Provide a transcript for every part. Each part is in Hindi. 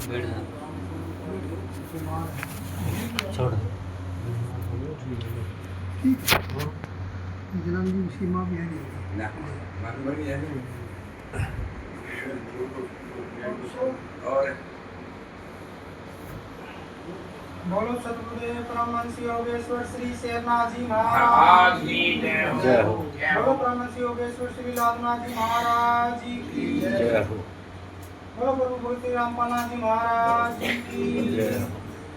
बैठ जा, छोड़। जन्मदिन सीमा भी है और बोलो सतगुरुदेव परमहंस योगेश्वर श्री शेरनाथ जी महाराज की जय हो। बोलो परमहंस योगेश्वर श्री लालनाथ जी महाराज की जय हो। बोलो प्रभु बोल श्री रामपाल जी महाराज की जय हो।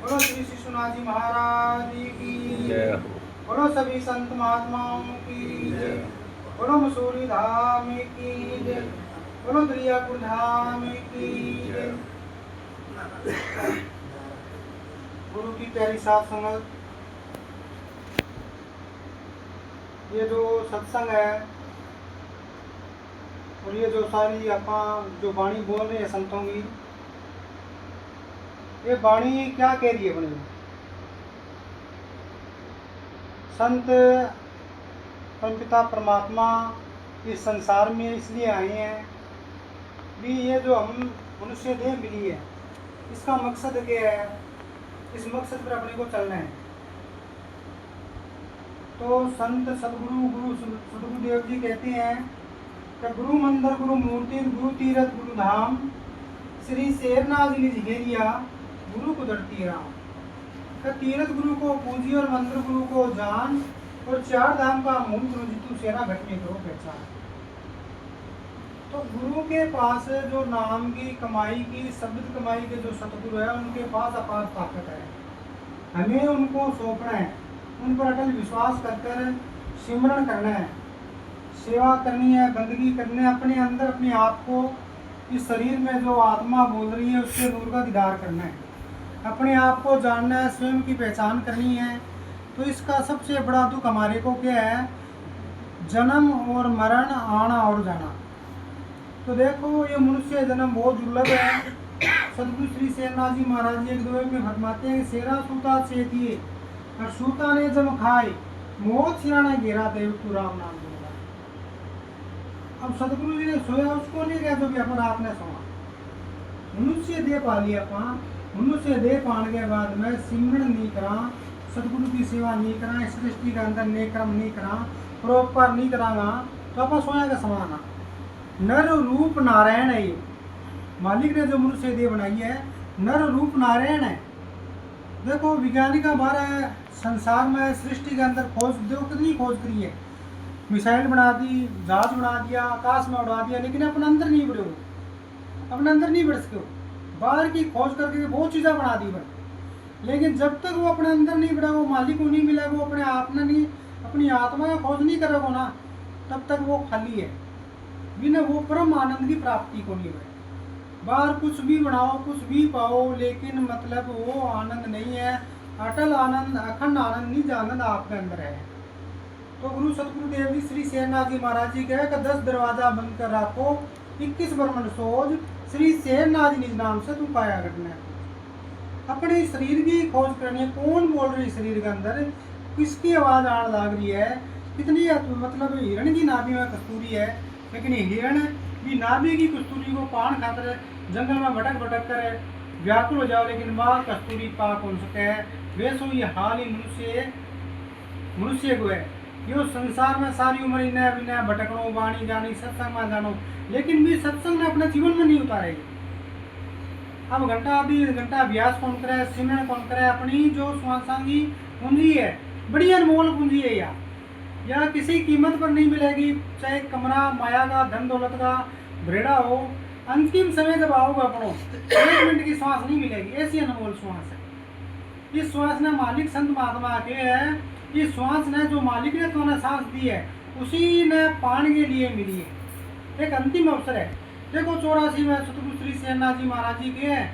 बोलो श्री शिशुनाथ जी महाराज की जय हो। बोलो सभी संत महात्माओं की जय। बोलो मसूरी धाम की जय। बोलो दरियापुर धाम की जय। गुरु की प्यारी साथ संगत, ये जो सत्संग है और ये जो सारी अपा जो वाणी बोल रहे हैं संतों की, ये वाणी क्या कह रही है अपनी? संत परमपिता परमात्मा इस संसार में इसलिए आए हैं भी ये जो हम मनुष्य देह मिली है इसका मकसद क्या है, इस मकसद पर अपने को चलना है। तो संत सदगुरु सदगुरुदेव जी कहते हैं कि गुरु मंदिर गुरु मूर्ति गुरु तीरथ गुरु धाम श्री शेरनाथ जी निज घेरिया गुरु कुदरती राम। का तीरथ गुरु को पूजी और मंत्र गुरु को जान और चार धाम का मूल गुरु जितु सेना घट में करो पहचान। तो गुरु के पास जो नाम की कमाई की शब्द कमाई के जो सतगुरु है उनके पास अपार ताकत है। हमें उनको सौंपना है, उन पर अटल विश्वास कर सिमरण करना है, सेवा करनी है, बंदगी करनी है, अपने अंदर अपने आप को इस शरीर में जो आत्मा बोल रही है उसके नूर का दीदार करना है, अपने आप को जानना है, स्वयं की पहचान करनी है। तो इसका सबसे बड़ा दुख हमारे को क्या है? जन्म और मरण, आना और जाना। तो देखो ये मनुष्य जन्म बहुत दुर्लभ है। सदगुरु श्री शेरनाथ जी महाराज जी एक दुबई में फरमाते हैं शेरा सूता से दिए और सूता ने जब खाए मौत सिराना घेरा देव तू राम नाम दूंगा। अब सदगुरु जी ने सोया उसको नहीं गया जो भी अपन आपने सोया। मनुष्य दे पा लिया अपा, मनुष्य दे पाने के बाद में सिमरण नहीं करा, सदगुरु की सेवा नहीं करा, इस सृष्टि के अंदर नेक कर्म नहीं करा, परोपकार नहीं करागा तो अपन सोया का समाना। नर रूप नारायण है, मालिक ने जो मनुष्य देह बनाई है नर रूप नारायण है। देखो वैज्ञानिक हमारे संसार में सृष्टि के अंदर खोज देखो कितनी खोज करी है, मिसाइल बना दी, जहाज बना दिया, आकाश में उड़ा दिया, लेकिन अपने अंदर नहीं बढ़े, अपने अंदर नहीं बढ़ सके। बाहर की खोज करके बहुत चीज़ें बना दी भाई, लेकिन जब तक वो अपने अंदर नहीं बढ़ा, वो मालिक को नहीं मिला, वो अपने आप ने नहीं अपनी आत्मा का खोज नहीं करेगा ना, तब तक वो खाली है, बिना वो परम आनंद की प्राप्ति को नहीं है। बाहर कुछ भी बनाओ कुछ भी पाओ लेकिन मतलब वो आनंद नहीं है, अटल आनंद अखंड आनंद निज आनंद आपके अंदर है। तो गुरु सतगुरुदेव जी श्री शेरनाथ जी महाराज जी कहे कि 10 दरवाजा बंद कर रखो 21 ब्रह्मण सोज श्री शेरनाथ जी निज नाम से तू पाया करना है। अपने शरीर की खोज करनी है, कौन बोल रही शरीर के अंदर, किसकी आवाज आने लग रही है, कितनी मतलब हिरण की नाभि में कस्तूरी है, लेकिन हिरण भी नाभि की कस्तूरी को पान खाकर जंगल में भटक भटक कर व्याकुल हो जाओ, लेकिन माँ कस्तूरी पा कौन सके है। वैसो ये हाल ही मनुष्य को है। यो संसार में सारी उम्र इन्हें बिना भटकनो वाणी जानी सत्संग में जानो, लेकिन भी सत्संग ने अपने जीवन में नहीं उतारेगी। अब घंटा आधी घंटा अभ्यास कौन करे, सिमरण कौन करे, अपनी जो स्वांगी पूंजी है बड़ी अनमोल पूंजी है यार, या किसी कीमत पर नहीं मिलेगी, चाहे कमरा माया का धन दौलत का भरेड़ा हो, अंतिम समय जब आओगे अपनों 1 मिनट की श्वास नहीं मिलेगी, ऐसी अनमोल श्वास है। इस श्वास ने मालिक संत महात्मा के है, इस श्वास ने जो मालिक ने तुम्हें सांस दी है उसी ने पाने के लिए मिली है, एक अंतिम अवसर है। देखो 84 में सतगुरु श्री शेरनाथ जी महाराज जी के हैं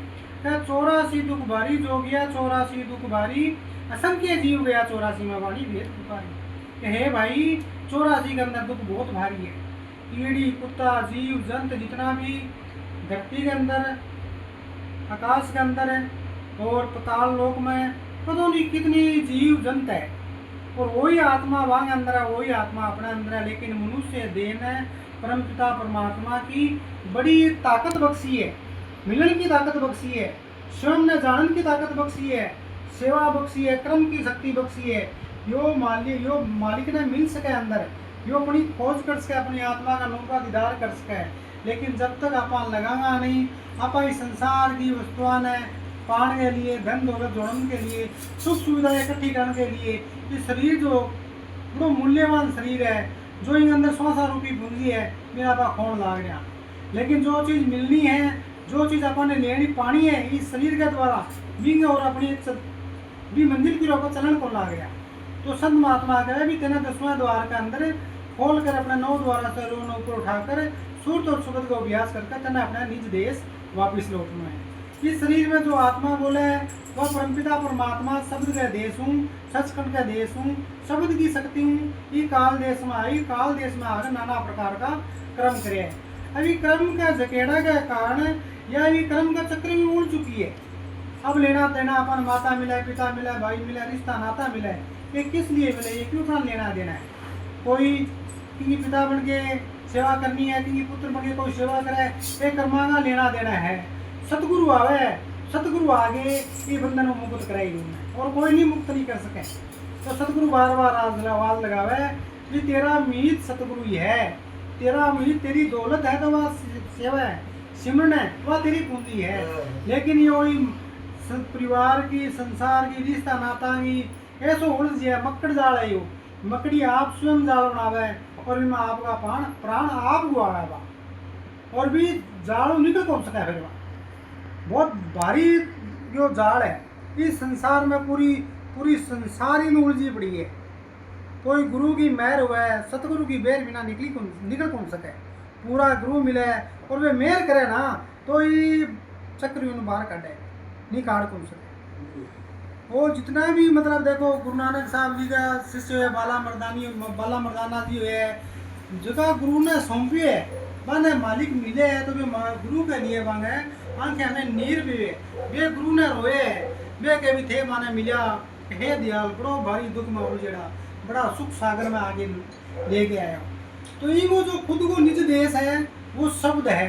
84 दुख भारी जो गया 84 दुख भारी, असंख्य जीव गया 84 में वाणी भेद पुकारी। हे भाई 84 के अंदर दुख बहुत भारी है, कीड़ी कुत्ता जीव जंत जितना भी धरती के अंदर आकाश के अंदर है और पताल लोक में पता नहीं कितनी जीव जंत है, और वही आत्मा वहाँ अंदर है, वही आत्मा अपने अंदर है। लेकिन मनुष्य देह ने परमपिता परमात्मा की बड़ी ताकत बख्शी है, मिलन की ताकत बख्शी है। स्वयं ने जानन की ताकत बख्शी है, सेवा बख्शी है, कर्म की शक्ति बख्शी है। यो मालिक ने मिल सके अंदर, यो अपनी खोज कर सके, अपनी आत्मा का नूर का दीदार कर सके। लेकिन जब तक आप लगागा नहीं, आप इस संसार की वस्तुओं ने पाने के लिए, धन दौलत जोड़ने के लिए, सुख सुविधाएं इकट्ठी करने के लिए, ये शरीर जो बड़ो मूल्यवान शरीर है, जो इन अंदर 100 रूपी पूंजी है, मेरा आपा खोन लाग रहा। लेकिन जो चीज़ मिलनी है, जो चीज़ अपने लेनी पानी है इस शरीर के द्वारा भी, और अपनी भी मंजिल की रोक चलन को लाग गया। तो संत महात्मा कहे भी तेना 10वां द्वार के अंदर खोल कर अपने 9 द्वारा से रोन ऊपर उठाकर सूर्य और सुबह का अभ्यास करके तेना अपने निज देश वापिस लौटना है। इस शरीर में जो आत्मा बोले है वह परमपिता परमात्मा शब्द का देश हूँ, सचखंड का देश हूँ, शब्द की शक्ति हूँ। ये काल देश में आई, काल देश में आकर नाना प्रकार का कर्म करे। अभी कर्म का जकेड़ा के कारण या ये कर्म का चक्र भी उड़ चुकी है। अब लेना देना, अपन माता मिला, पिता मिला, भाई मिला, रिश्ता नाता मिला, ये किस लिए मिले, ये क्यों था लेना देना है। कोई कि पिता बन के सेवा करनी है, कि पुत्र बन के कोई सेवा करे, ये कर्मा का लेना देना है। सतगुरु आवे, सतगुरु आगे ये बंधन में मुक्त कराई और कोई नहीं मुक्त नहीं कर सके। तो सतगुरु बार बार आवाज लगावे कि तेरा मीत सतगुरु ही है, तेरा मीत तेरी दौलत है, तो वह सेवा है, सिमरन है, वह तेरी पूंजी है। लेकिन ये वही परिवार की, संसार की, रिश्ता नाता की ऐसो उलझ है, मक्कड़ जाल है। यो मकड़ी आप स्वयं जाल बनावे और इनमें आपका प्राण आप गुआवा और भी जाल निकल कौन सका फिर। बहुत भारी जो जाल है इस संसार में, पूरी संसार ही में उलझी पड़ी है। कोई गुरु की मेहर हुआ है, सतगुरु की बेर बिना निकल कौन सके। पूरा गुरु मिले और वे मेहर करे ना तो ये चक्र बाहर काटे, नहीं काट कौन सके। और जितना भी मतलब देखो गुरु नानक साहब जी का शिष्य है, बाला मर्दाना जी है, जगह गुरु ने सौंपी है, माने मालिक मिले है तो वे गुरु के लिए मांगे आंखें हमें नीर भी वे गुरु ने रोए, वे के भी थे माने मिला, हे दयाल बड़ो भारी दुख में उलझेड़ा, बड़ा सुख सागर में आगे लेके आया। तो ये वो जो खुद को निज देश है वो शब्द है,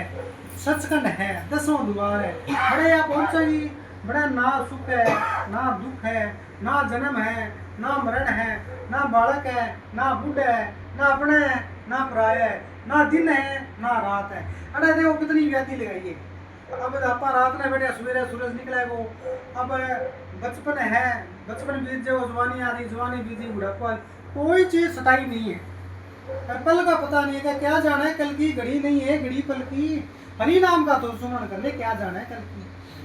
सचखंड है, 10वां द्वार है। बड़े आप पहुंचेगी, बड़ा ना सुख है, ना दुख है, ना जन्म है, ना मरण है, ना बालक है, ना बुढ़ है, ना अपने है, ना पराया है, ना दिन है, ना रात है। अरे देखो कितनी व्याधि लगाइए। अब आपा रात में बैठे, सवेरे सूरज निकला है वो। अब बचपन है, बचपन बीत जाओ, जवानी आ रही, जवानी बीती, बुढ़ापा, कोई चीज सताई नहीं है। पल का पता नहीं है, क्या जाना है कल की, घड़ी नहीं है घड़ी पल की, हरि नाम का तो सुमरण कर ले, क्या जाना है कल की।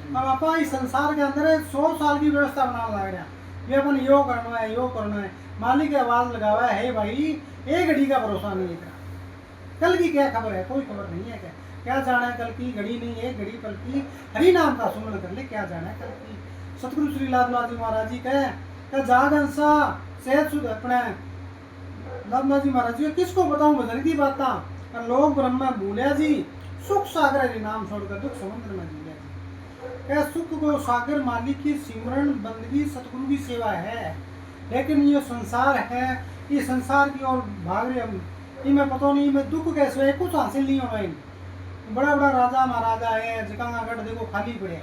अब आपा इस संसार के अंदर 100 साल की व्यवस्था बनाना लग रहा, ये अपन यो करना है, यो करना है। मालिक आवाज लगावा है भाई, एक घड़ी का भरोसा नहीं है, कल की क्या खबर है, कोई खबर नहीं है। क्या जाना है कल की, घड़ी नहीं है घड़ी पल की, हरि नाम का सुमरण कर ले, क्या जाना है कल की। सतगुरु श्री लालनाथ जी महाराज जी कहे जाग हंसा सेहत सुध अपने लालनाथ जी महाराज जी किसको बताऊं भजन की बातें, लोग ब्रह्म भूलिया जी, सुख सागर हरि नाम छोड़कर दुख समुद्र में झूलिया जी। क्या सुख को सागर मालिक की सिमरन बंदगी सतगुरु की सेवा है। लेकिन ये संसार है, ये संसार की ओर भाग रहे हम, मैं पता नहीं मैं दुख कैसे है, कुछ हासिल नहीं होना। बड़ा बड़ा राजा महाराजा है, जगह देखो खाली पड़े,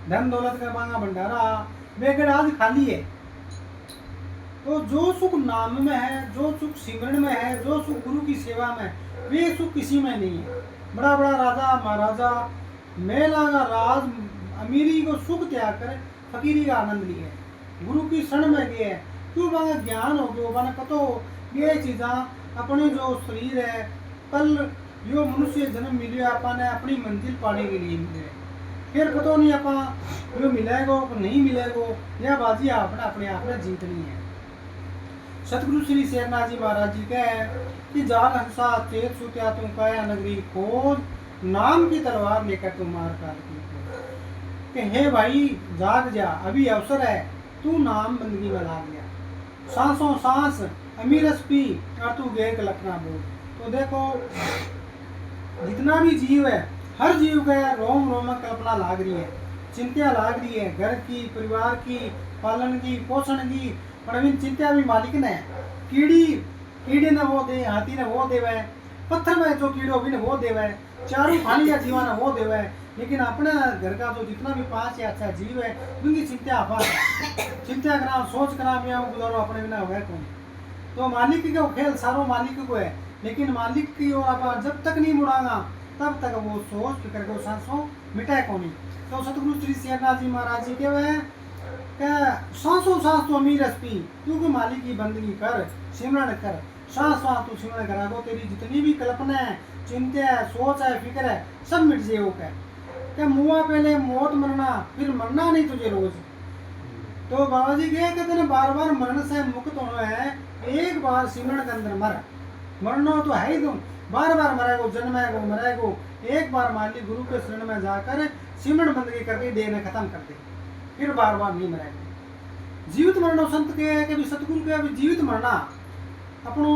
धन दौलत का बांगा भंडारा बेगड़ आज खाली है। तो जो सुख नाम में है, जो सुख सिमरन में है, जो सुख गुरु की सेवा में, वे सुख किसी में नहीं है। बड़ा बड़ा राजा महाराजा मेला का राज अमीरी को सुख त्याग कर फकीरी का आनंद लिए, गुरु की शरण में गए, क्यों बांगा ज्ञान हो गया, बाने पतो ये चीज़ा अपने जो शरीर है, कल जो मनुष्य जन्म मिले आपने अपनी मंजिल पाने के लिए मिले, फिर पता नहीं आप जो मिलेगो नहीं मिलेगो, यह बाजी आपने अपने आप में जीतनी है। सतगुरु श्री शेरनाथ जी महाराज जी कहे कि जान हंसा चेत सुत्या तुम काया नगरी खोज, नाम की तलवार लेकर तुम मार काल की कि हे भाई जाग जा, अभी अवसर है, तू नाम बंदगी में लाग गया, सांसों सांस अमीरस पी और तू गेर लखना बोल। तो देखो जितना भी जीव है, हर जीव का रोम रोम कल्पना लाग रही है, चिंता लाग रही है, घर की, परिवार की, पालन की, पोषण की, पर चिंता भी मालिक ने। कीड़ी ने वो दे, हाथी ने वो देवे, पत्थर में जो कीड़ो भी ने वो देवे, चारों खाली का जीवन है वो देवे है, लेकिन अपने घर का जो जितना भी 5 या 6 जीव है उनकी चिंता आपात है। चिंता करा सोच करा मैं गुजारो अपने बिना हुआ कौन। तो मालिक का खेल सारो मालिक को है, लेकिन मालिक की ओर आप जब तक नहीं मुड़ागा तब तक वो सोच फिक्र को सांसों मिटाए को नहीं। तो सतगुरु श्री शेरनाथ जी महाराज जी के वे सांसों सांस तो अमीर पी, क्योंकि मालिक की बंदगी कर सिमरण कर, सांस सांस तू सिमरण करा गो, तेरी जितनी भी कल्पना है चिंता है सोच है फिक्र है सब मिट जाए। वो कह मुआ पहले मौत मरना फिर मरना नहीं तुझे रोज। तो बाबा जी कहते हैं बार बार मरण से मुक्त होना है, एक बार सिमरण के अंदर मर, मरना तो है ही तुम बार बार मरेगो जन्मेगो मरेगो, एक बार मालिक गुरु के शरण में जाकर सिमरण बंदगी करके देने खत्म कर दे, फिर बार बार नहीं मरेगा। जीवित मरना संत के कि सतगुरु के अभी जीवित मरना अपनो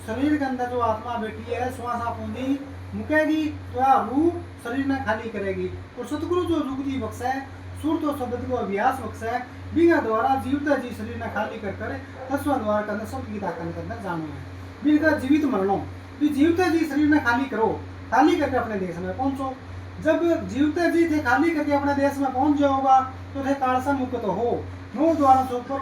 शरीर के अंदर जो आत्मा बैठी है श्वास पूंजी मुकेगी तो यह रूह शरीर ने खाली करेगी, और सतगुरु जो जुगती बख्श है सुर तो शब्द को अभ्यास बख्श है बिना द्वारा जीवता जी शरीर ने खाली कर कर तस्वा द्वारा करने शब्द की ताकत के अंदर जानो है। बिना जीवित मरणों भी जीवता जी शरीर ने खाली करो, खाली करके अपने देश में पहुंचो। जब जीवता जी थे खाली करके अपने देश में पहुंच जाओगा तो थे कालसा मुक्त हो, 9 द्वारों से ऊपर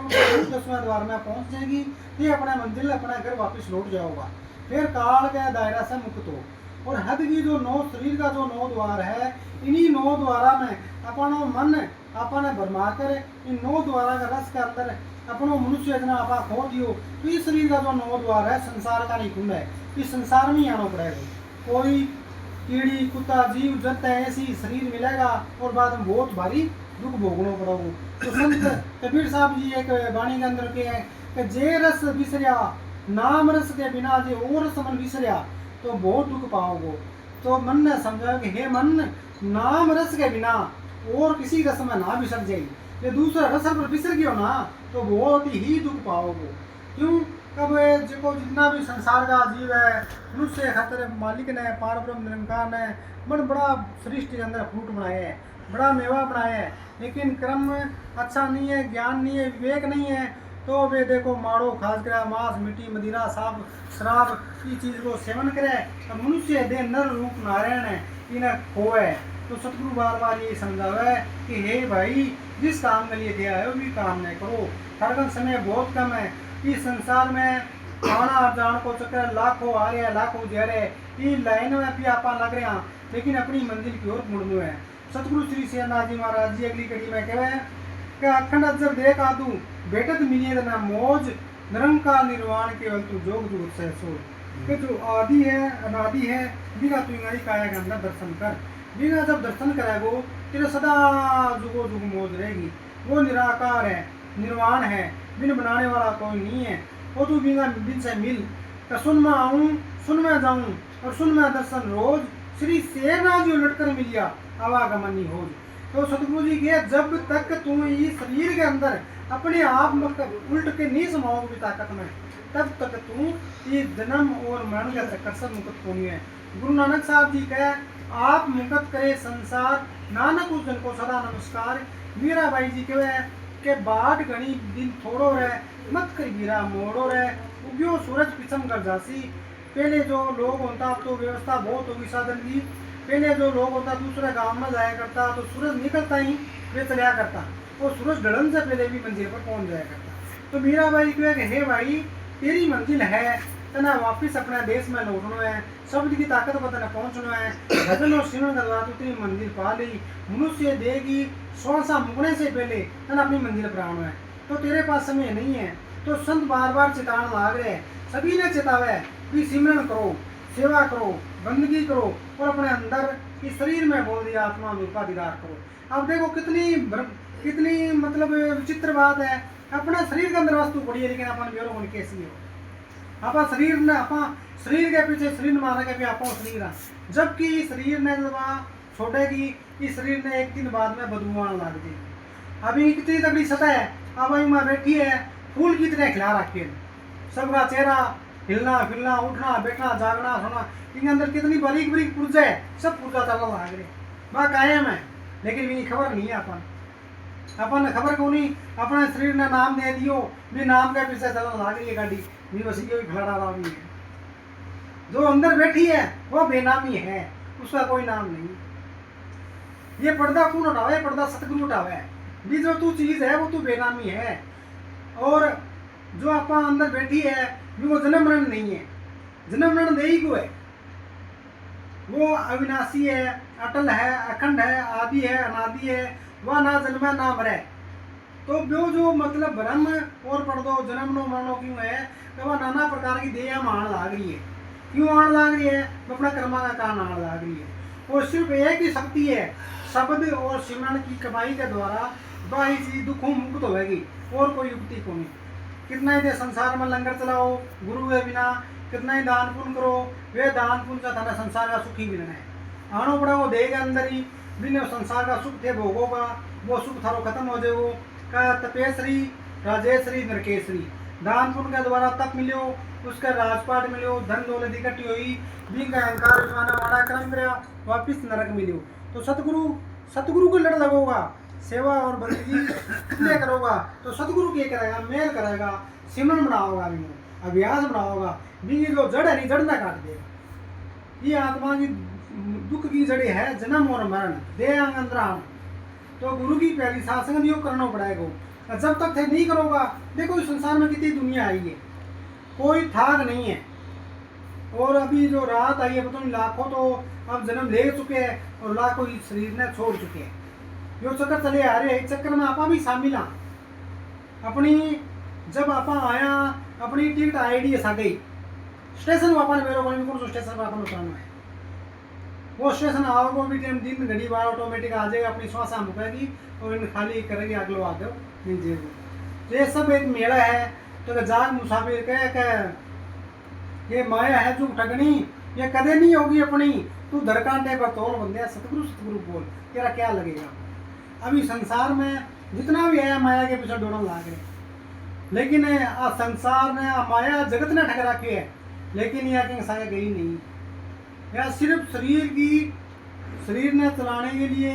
10वें द्वार में पहुंच जाएगी, फिर अपना मंजिल अपना घर वापस लौट जाओगा, फिर काल के दायरा से मुक्त हो। और हद की जो 9 शरीर का जो 9 द्वार है, इन्हीं 9 द्वारा में अपनो मन अपने भरमा कर इन 9 द्वारा का रस के अंदर अपनो मनुष्य जना आपा खो दियो तो इस शरीर का जो 9 द्वार है संसार का नहीं खुल है, इस संसार में ही आना पड़ेगा। कोई कीड़ी कुत्ता जीव जंत ऐसी शरीर मिलेगा और बाद में बहुत भारी दुख भोगना पड़ोगे। तो संत कबीर साहब जी एक वाणी के अंदर के हैं कि जे रस बिसरिया नाम रस के बिना जे और रस मन बिसरिया तो बहुत दुख पाओगे। तो मन ने समझा कि हे मन नाम रस के बिना और किसी रस में ना बिसर जाए, ये दूसरा रस पर बिसर गयो ना तो बहुत ही दुख पाओगे। क्यों कब जो जितना भी संसार का जीव है मनुष्य खातर मालिक ने पार ब्रह्म निरंकार ने बड़ा सृष्टि के अंदर फ्रूट बनाया है, बड़ा मेवा बनाया है, लेकिन कर्म अच्छा नहीं है, ज्ञान नहीं है, विवेक नहीं है, तो वे देखो माड़ो खास कर मांस मिट्टी मदिरा साब शराब की चीज़ को सेवन करे तो मनुष्य दे नर रूप नारायण है इन्हें खोए। तो सतगुरु बार बार ये समझावे कि हे भाई जिस काम के लिए दिया है भी काम नहीं करो, हर समय बहुत कम है, इस संसार में आना जान को चक्कर लाखों आ रहे हैं लाखों जा रहे हैं, ये लाइन में भी आप लग रहे हैं लेकिन अपनी मंजिल की ओर मुड़ना है। सतगुरु श्री शेरनाथ जी महाराज जी अगली कड़ी में कहे कि अखंड अजर देख आदू बेटत मिलिए ना मौज निरंकार निर्वाण केवल तू जोग जुग से सो, कि जो आदि है अनादि है बिना तू इंगाई काया के अंदर दर्शन कर, बिना जब दर्शन करेगो तेरे सदा जुगो जुग मौज रहेगी। वो निराकार है निर्वाण है, बिन बनाने वाला कोई नहीं है, वो तू बिना बिन से मिल तो सुन में आऊँ सुन में जाऊँ और सुन में दर्शन रोज श्री शेरनाथ जी लटकर मिलिया आवागमन नहीं हो। तो सतगुरु जी के जब तक तू इस शरीर के अंदर अपने आप उल्ट के नहीं समाओगे ताकत में तब तक तू ये जन्म और मरण का चक्कर से मुक्त होनी है। गुरु नानक साहब जी कहे आप मुक्त करे संसार नानक उस जन को सदा नमस्कार। मीरा बाई जी कहे के बाट घनी दिन थोड़ो रहे मत कर गिरा मोड़ो रहे उगियो सूरज पिछम कर जासी। पहले जो लोग होता तो व्यवस्था बहुत होगी साधन की, पहले जो लोग होता दूसरे गांव में जाया करता तो सूरज निकलता ही वे चलिया करता और सूरज ढलन से पहले भी मंजिल पर पहुंच जाया करता। तो मीरा बाई कहे कि हे भाई तेरी मंजिल है तना वापिस अपने देश में लौटना है, शब्द की ताकत पर तना पहुंचना है, भजन और सिमरन के द्वारा तू तेरी मंजिल पा ली, मनुष्य देगी श्वासा मुकने से पहले तना अपनी मंजिल पर आना है। तो तेरे पास समय नहीं है, तो संत बार बार चेतावनी लाग रहे हैं, सभी ने चेतावे कि सिमरन करो सेवा करो बंदगी करो और अपने अंदर इस शरीर में बोल दिया आत्मा में का दीदार करो। अब देखो कितनी मतलब विचित्र बात है, अपना शरीर के अंदर वस्तु पड़ी है लेकिन अपन बेरो मन कैसी हो आप शरीर ने आप शरीर के पीछे शरीर मारा के भी आप शरीर है, जबकि शरीर ने जब छोड़ेगी इस शरीर ने एक दिन बाद में बदबू आने लग जाएगी। अभी कितनी तगड़ी सतह है, अब वही माँ बैठी है फूल की तरह खिला रखी है, सबका चेहरा हिलना फिरना उठना बैठना जागना सोना इनके अंदर कितनी बारीक बारीक पुर्जा है, सब पुर्जा चलना लाग रहे वह कायम है, लेकिन मेरी खबर नहीं है अपन खबर को नहीं अपने शरीर ने नाम दे दियो भी नाम के पीछे चलना लाग रही है गाड़ी भी बस ये भी खड़ा रहा है। जो अंदर बैठी है वो बेनामी है, उसका कोई नाम नहीं। ये पर्दा कौन उठावे? पर्दा सतगुरु उठावे। भी जो तू चीज है वो तू बेनामी है। और जो आप अंदर बैठी है भी वो जन्म मरण नहीं है। जन्म मरण दे ही को है। वो अविनाशी है, अटल है, अखंड है, आदि है, अनादि है। वह ना जन्मा ना मरे। तो वो जो मतलब ब्रह्म और पर्दो जन्म नो मरणो क्यों है कि वह नाना प्रकार की देह में आने लाग रही है। क्यों आने लाग रही है? वो अपना कर्मा का कारण आने लाग रही है। और सिर्फ एक ही शक्ति है, शब्द और सिमरन की कमाई के द्वारा वह ही चीज दुखों मुक्त होगी। और कोई युक्ति को नहीं। कितना ही दे संसार में लंगर चलाओ गुरु के बिना, कितना ही दान पुण्य करो, वे दान पुण्य से थाना संसार का सुख ही मिलना है। आनो पड़ा वो देगा अंदर ही बिना संसार का सुख थे भोगों का, वो सुख थारो खत्म हो जाएगो। का तपेश्वरी, राजेश्वरी, नरकेश्वरी। दान पुण्य के द्वारा तप मिलो, उसका राजपाट मिलो, धन दौलत इकट्ठी हुई, बिन का अहंकार विमाना वाड़ा क्रम गया, वापिस नरक मिलो। तो सतगुरु को लड़ लगोगा, सेवा और बंदगी कितने करोगा तो सतगुरु के करेगा, मेल करेगा, सिमरन बनाओगा, अभ्यास बनाओगा। भी जो जड़ है नहीं, जड़ ना काट देगा। ये आत्मा की दुख की जड़ी है जन्म और मरण, देह अंतरान। तो गुरु की पहली सत्संग योग करना पड़ेगा। जब तक थे नहीं करोगा, देखो इस संसार में कितनी दुनिया आई है, कोई थाक नहीं है। और अभी जो रात आई है पता नहीं लाखों तो अब जन्म ले चुके हैं और लाखों इस शरीर ने छोड़ चुके हैं। जो चक्कर चले आ रहे हैं, इस चक्कर में आपा भी शामिल हाँ। अपनी जब आपा आया अपनी टिकट आईडी सा गई स्टेशन वापा ने मेरे को स्टेशन पर अपन उतरना है। वो स्टेशन आओगे भी टाइम दिन घड़ी बार ऑटोमेटिक आ जाएगा, अपनी श्वास मुकेगी और इन खाली करेगी, अगलो आ जाओ मिल जाएगा। ये सब एक मेला है। तो जाग मुसाफिर कह ये माया है जो ठगनी, ये कदे नहीं होगी अपनी। तू धड़कांटे पर तोल बंदे सतगुरु सतगुरु बोल, तेरा क्या लगेगा? अभी संसार में जितना भी है माया के पीछे दौड़न लाग रहे, लेकिन संसार ने माया जगत ने ठग रखी है, लेकिन यह कहीं साया गई नहीं। यह सिर्फ शरीर ने चलाने के लिए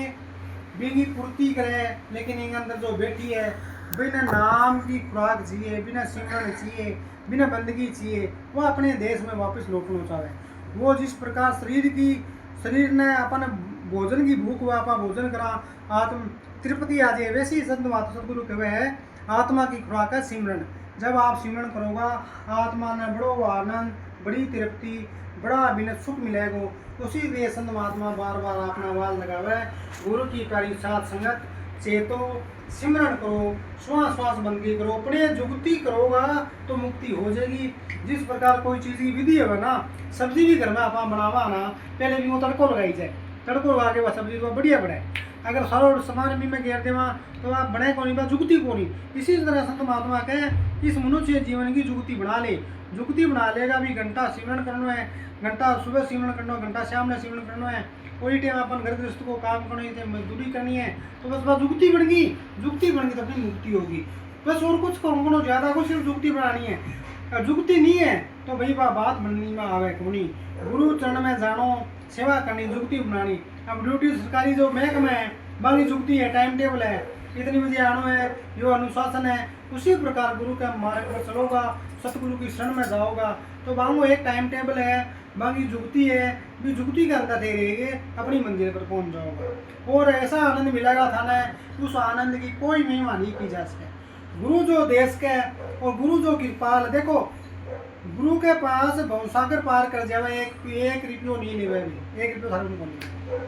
बिना पूर्ति करे, लेकिन इनके अंदर जो बैठी है बिना नाम की खुराक चाहिए, बिना सिमरन चाहिए, बिना बंदगी चाहिए, वो अपने देश में वापस लौटना चाहे। वो जिस प्रकार शरीर ने अपन भोजन की भूख हुआ आपा भोजन करा आत्म तृप्ति आ जाए, वैसे ही सदगुरु कहे है आत्मा की खुराक है सिमरन। जब आप सिमरन करोगा आत्मा ने बड़ो आनंद, बड़ी तृप्ति, बड़ा बिना सुख मिलेगा। उसी लिए संत महात्मा बार बार अपना आवाज लगावे, गुरु की प्यारी साथ संगत चेतो, सिमरन करो, श्वास श्वास बंदगी करो, अपने जुगती करोगा तो मुक्ति हो जाएगी। जिस प्रकार कोई चीज़ की विधि है ना, सब्जी भी घर में आप बनावा ना, पहले भी वो तड़को लगाई जाए, तड़को लगा के वह सब्जी को बढ़िया बढ़े। अगर सारो सामान भी में घेर देवा तो आप बने को नहीं, जुगती को नहीं। इसी तरह संत महात्मा कहे इस मनुष्य जीवन की जुगती बना ले। जुगती बना लेगा भी घंटा सिमरन करना है, घंटा सुबह सिमरन करना है, घंटा शाम में सिमरन करना है, वही टाइम अपन घर गृहस्थ को काम करनी है, मजदूरी करनी है, तो बस जुगती बन गई तो अपनी मुक्ति होगी। बस और कुछ करो ज़्यादा कुछ सिर्फ जुगती बनानी है। जुगती नहीं है तो भाई बात बननी में आवे कोनी। गुरु चरण में जानो, सेवा करनी, जुगती बनानी। अब ड्यूटी सरकारी जो महकमा है बाकी जुगती है, टाइम टेबल है, इतनी बजे आना है, यो अनुशासन है। उसी प्रकार गुरु के मार्ग पर चलोगा, सतगुरु की शरण में जाओगा तो बांगो एक टाइम टेबल है, बाकी जुगती है, भी जुगती के अंदर रहेंगे अपनी मंजिल पर पहुंच जाओगा। और ऐसा आनंद मिलेगा थाने, उस आनंद की कोई महिमा नहीं की जा सके। गुरु जो देश के और गुरु जो कृपाल, देखो गुरु के पास भवसागर पार कर जावे एक रुपयो नहीं लेवे, 1 रुपयो थारू को नहीं।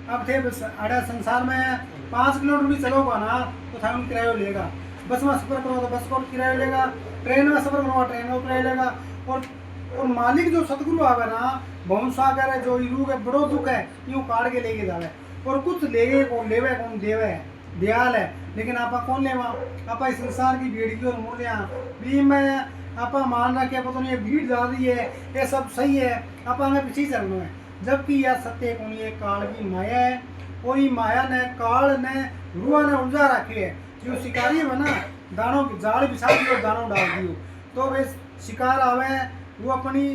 अब थे अड़ा संसार में 5 किलोमीटर भी चलोगा ना तो थारू किराया लेगा। बस में सफर करो तो बस को किराया लेगा, ट्रेन में सफर करो ट्रेन को किराया लेगा। और मालिक जो सतगुरु आवे ना, भवसागर है जो इरू के बड़ो दुख है यूँ काट के लेके जावे। और कुछ लेगे कौन लेवे कौन देवे है, दयाल है, लेकिन आपा कौन लेवा? आपा इस संसार की भीड़ की और मूर्तियाँ भी में आपा मान रखे पता नहीं ये भीड़ जा रही है, ये सब सही है, आपा हमें पीछे चलना है। जबकि यह सत्य कौन, ये काल की माया है। और ये माया ने काल ने रुआ ने उलझा रखे है। जो शिकारी है ना, दानों की जाल बिछा दियो, दानों डाल दियो तो वे शिकार आवे, वो अपनी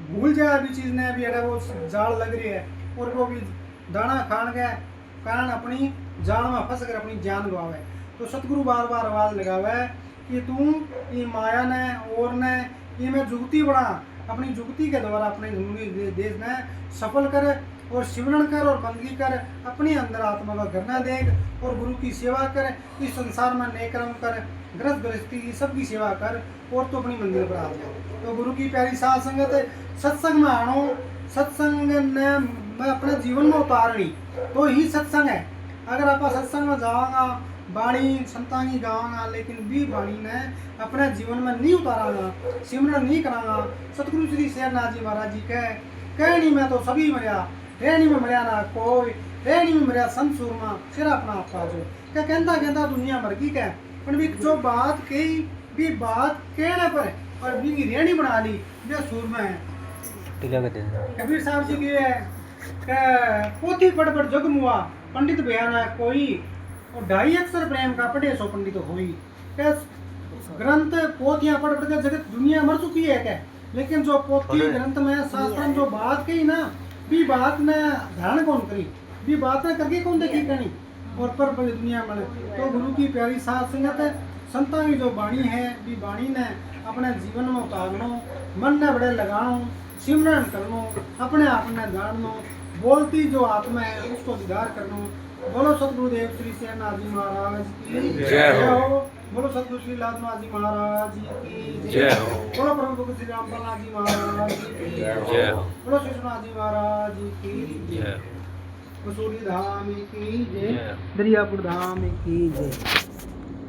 भूल जाए अभी चीज़ ने अभी अगर वो जाल लग रही है और वो भी दाना खान के कारण अपनी जान में फंस कर अपनी जान गवावे। तो सतगुरु बार बार आवाज़ लगावे कि तू ये माया ने और ने ये में जुगती बढ़ा, अपनी जुगती के द्वारा अपने देश ने सफल कर और सिमरण कर और बंदगी कर, अपने अंदर आत्मा का घर न देख और गुरु की सेवा कर। इस संसार में नए कर्म कर, गृहस्थ गृहस्थी की सबकी सेवा कर और तो अपनी मंदिर पर आ जाओ। तो गुरु की प्यारी साध संगत है, सत्संग में आनो, सत्संग ने मैं अपने जीवन में उतारनी तो ही सत्संग है। अगर आप सत्संग में जाओगा, बाणी संतां की गावांगा, लेकिन भी बाणी ने अपने जीवन में नहीं उतारागा, सिमरन नहीं करांगा। सतगुरु श्री शेरनाथ जी महाराज जी कहनी में तो सभी मरिया, रहनी में मरिया ना कोई, रहनी में मरिया संत सूरमा, सिर अपना आपका जो क्या कहता कहता दुनिया मर गई क्या। पर भी जो बात कही भी बात कहने पर और भी की रहनी बना ली जो सूरमा है। कबीर साहब जी की है पोथी पढ़ पढ़ जग मुआ, पंडित बयाना कोई और 2.5 अक्षर प्रेम का पढ़े सो पंडित होई। क्या ग्रंथ पोथियां पढ़ पढ़ के जगत दुनिया मर चुकी है क्या। लेकिन जो पोथी ग्रंथ में शास्त्र में जो बात कही ना, भी बात ने धारण कौन करी, भी बात ने करके कौन देखी कहीं और पर बड़ी दुनिया में। तो गुरु की प्यारी साथ संगत है, संतां की जो बाणी है, भी बाणी ने अपने जीवन में उतारनो, मन ने बड़े लगानो, सिमरन करनो, अपने आप ने जाननो, बोलती जो आत्मा है उसको दीदार करनो। बोलो सतगुरुदेव श्री शेरनाथ जी महाराज की जय हो। बोलो सतगुरु श्री लालनाथ जी महाराज की जय हो। बोलो प्रभु श्री रामपाल जी महाराज की जय हो। बोलो शिशुनाथ जी महाराज की जय हो। मसूरी धाम की जय, दरियापुर धाम की जय।